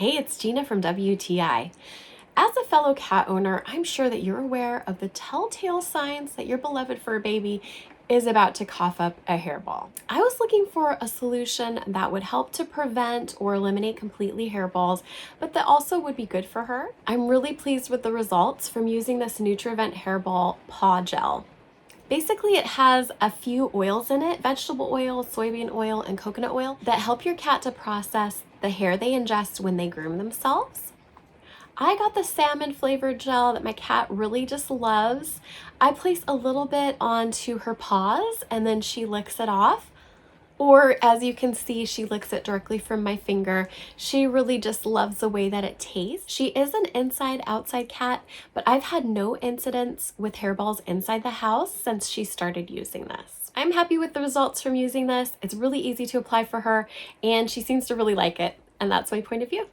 Hey, it's Gina from WTI. As a fellow cat owner, I'm sure that you're aware of the telltale signs that your beloved fur baby is about to cough up a hairball. I was looking for a solution that would help to prevent or eliminate completely hairballs, but that also would be good for her. I'm really pleased with the results from using this Nutri-Vet Hairball Paw Gel. Basically, it has a few oils in it, vegetable oil, soybean oil, and coconut oil, that help your cat to process the hair they ingest when they groom themselves. I got the salmon flavored gel that my cat really just loves. I place a little bit onto her paws and then she licks it off. Or as you can see, she licks it directly from my finger. She really just loves the way that it tastes. She is an inside-outside cat, but I've had no incidents with hairballs inside the house since she started using this. I'm happy with the results from using this. It's really easy to apply for her, and she seems to really like it, and that's my point of view.